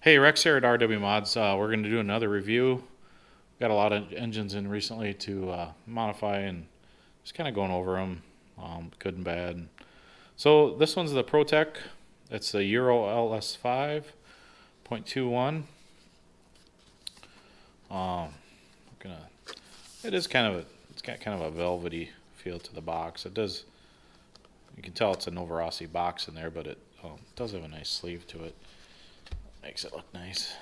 Hey, Rex here at RW Mods. We're going to do another review. Got a lot of engines in recently to modify and just kind of going over them, good and bad. So this one's the Protek. It's the Euro Ls5.21. Gonna. It is kind of a. It's got kind of a velvety feel to the box. It does. You can tell it's a Novorossi box in there, but it does have a nice sleeve to it. Makes it look nice.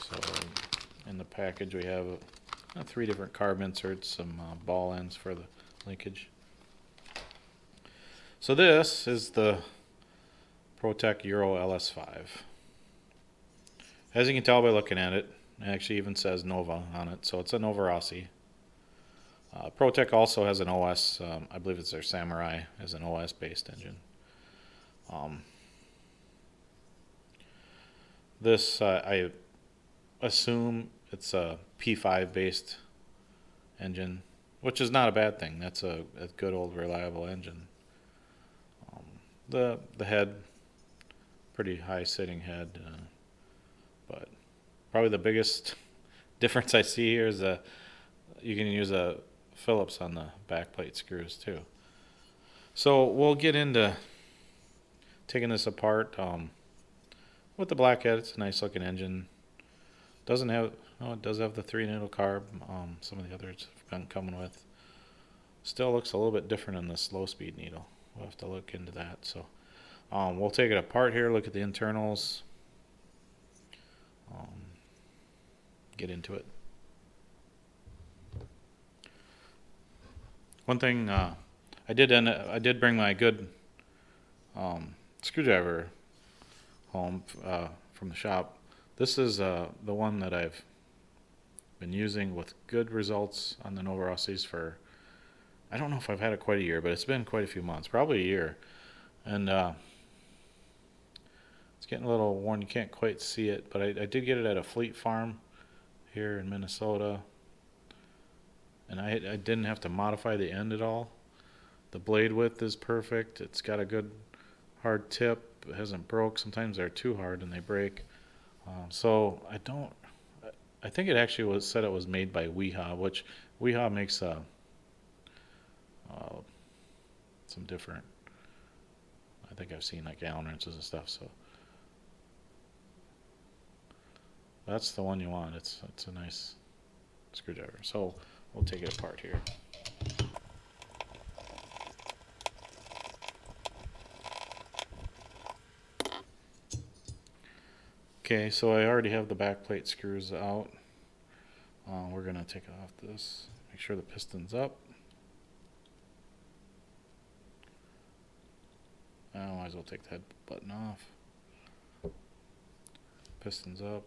So in the package we have 3 different carb inserts, some ball ends for the linkage. So this is the Protek Euro Ls5. As you can tell by looking at it, it actually even says Nova on it, so it's a Novorossi. Protek also has an OS, I believe it's their Samurai, as an OS based engine. This I assume it's a P5 based engine, which is not a bad thing. That's a good old reliable engine. The head, pretty high sitting head, but probably the biggest difference I see here is you can use a Phillips on the backplate screws too. So we'll get into taking this apart. With the black head, it's a nice looking engine. Doesn't have, oh, it does have the 3 needle carb. Some of the others have been coming with. Still looks a little bit different in the slow speed needle. We'll have to look into that. So we'll take it apart here, look at the internals, get into it. One thing I did bring my good screwdriver home from the shop. This is the one that I've been using with good results on the Novorossis for, I don't know if I've had it quite a year, but it's been quite a few months, probably a year. And it's getting a little worn. You can't quite see it, but I did get it at a Fleet Farm here in Minnesota. And I didn't have to modify the end at all. The blade width is perfect. It's got a good hard tip. It hasn't broke. Sometimes they're too hard and they break. So I think it actually said it was made by Weha, which Weha makes some different, I think I've seen like Allen wrenches and stuff. So that's the one you want. It's a nice screwdriver. So we'll take it apart here. Okay, so I already have the back plate screws out. We're going to take off this, make sure the piston's up. I might as well take that button off. Piston's up.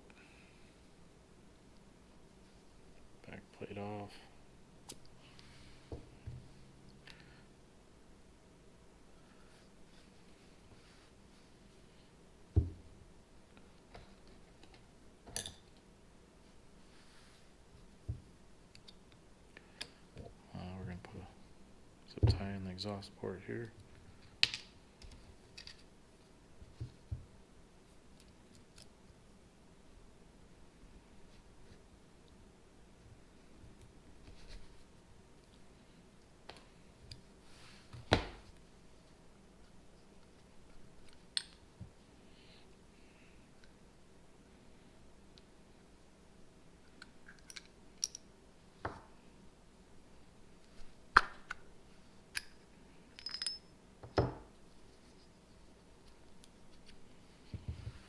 Back plate off. We're going to put a zip tie in the exhaust port here.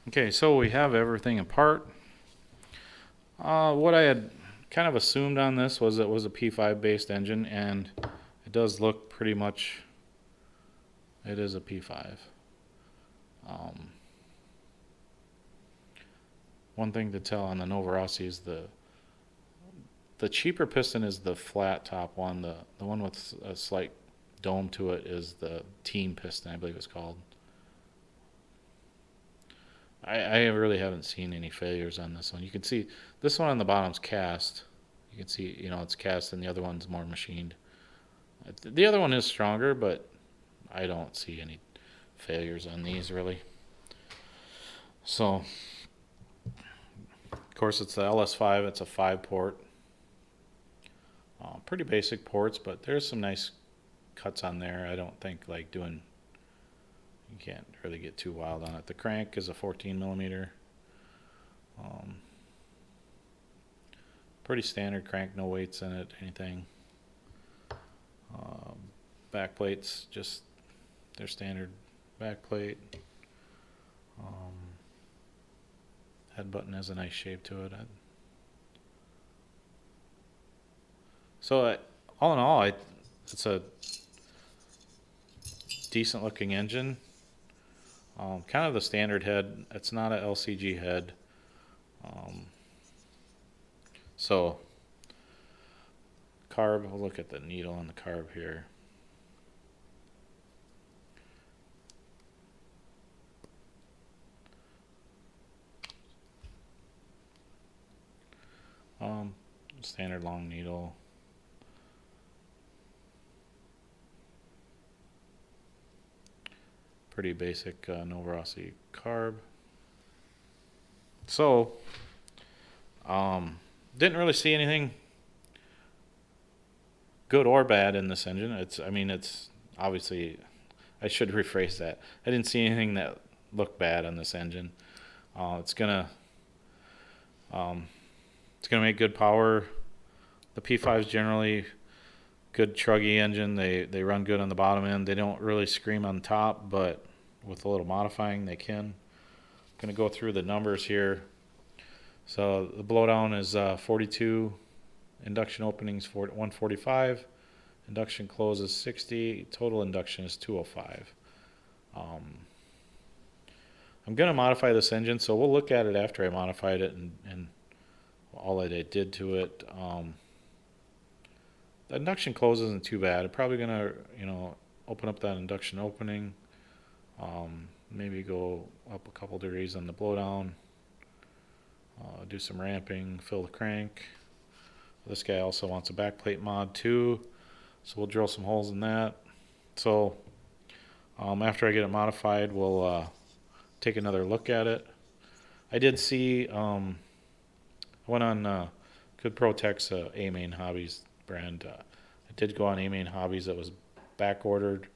Okay, so we have everything apart. What I had kind of assumed on this was it was a P5 based engine, and it does look pretty much, it is a P5. One thing to tell on the Novorossi is the cheaper piston is the flat top one. The one with a slight dome to it is the team piston, I believe it's called. I really haven't seen any failures on this one. You can see this one on the bottom's cast. You can see, it's cast and the other one's more machined. The other one is stronger, but I don't see any failures on these really. So, of course, it's the LS5. It's a 5-port. Pretty basic ports, but there's some nice cuts on there. I don't think you can't really get too wild on it. The crank is a 14 millimeter. Pretty standard crank, no weights in it, anything. Back plates, just their standard back plate. Head button has a nice shape to it. So all in all, it's a decent looking engine. Kind of the standard head. It's not a LCG head. So carb, we'll look at the needle on the carb here. Standard long needle. Pretty basic Novorossi carb. So, didn't really see anything good or bad in this engine. It's obviously, I should rephrase that. I didn't see anything that looked bad on this engine. It's gonna make good power. The P5's generally good truggy engine. They run good on the bottom end. They don't really scream on top, but with a little modifying, they can. I'm gonna go through the numbers here. So the blowdown is 42, induction openings 145, induction close is 60, total induction is 205. I'm going to modify this engine, so we'll look at it after I modified it and all that I did to it. The induction close isn't too bad. I'm probably going to, open up that induction opening, maybe go up a couple degrees on the blowdown. Do some ramping, fill the crank. This guy also wants a backplate mod too, so we'll drill some holes in that. So after I get it modified, we'll take another look at it. I did see, I went on good Protek's A-Main Hobbies brand. I did go on A-Main Hobbies. That was back ordered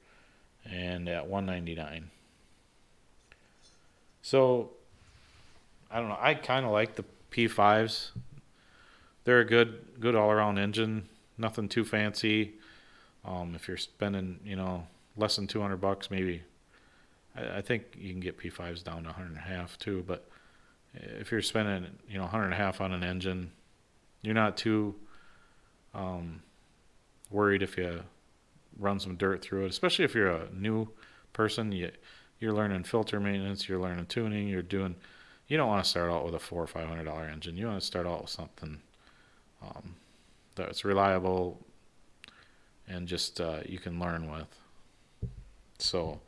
and at $199. So I don't know. I kind of like the P5s. They're a good all-around engine. Nothing too fancy. If you're spending, less than $200, maybe. I think you can get P5s down to $150 too. But if you're spending, $150 on an engine, you're not too worried if you run some dirt through it. Especially if you're a new person, you're learning filter maintenance, you're learning tuning, you don't want to start out with a $400 or $500 engine. You want to start out with something that's reliable and just you can learn with. So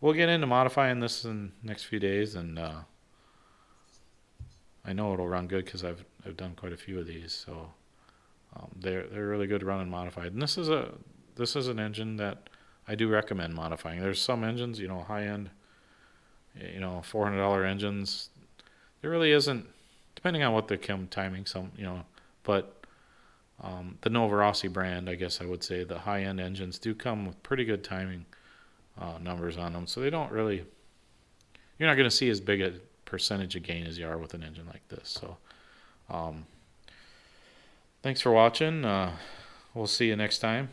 we'll get into modifying this in the next few days, and I know it'll run good because I've done quite a few of these. So they're really good to run and modified. And this is an engine that I do recommend modifying. There's some engines, high end, $400 engines. There really isn't, depending on what they come timing, but the Novorossi brand, I guess I would say, the high end engines do come with pretty good timing numbers on them. So they don't really, you're not going to see as big a percentage of gain as you are with an engine like this. So thanks for watching. We'll see you next time.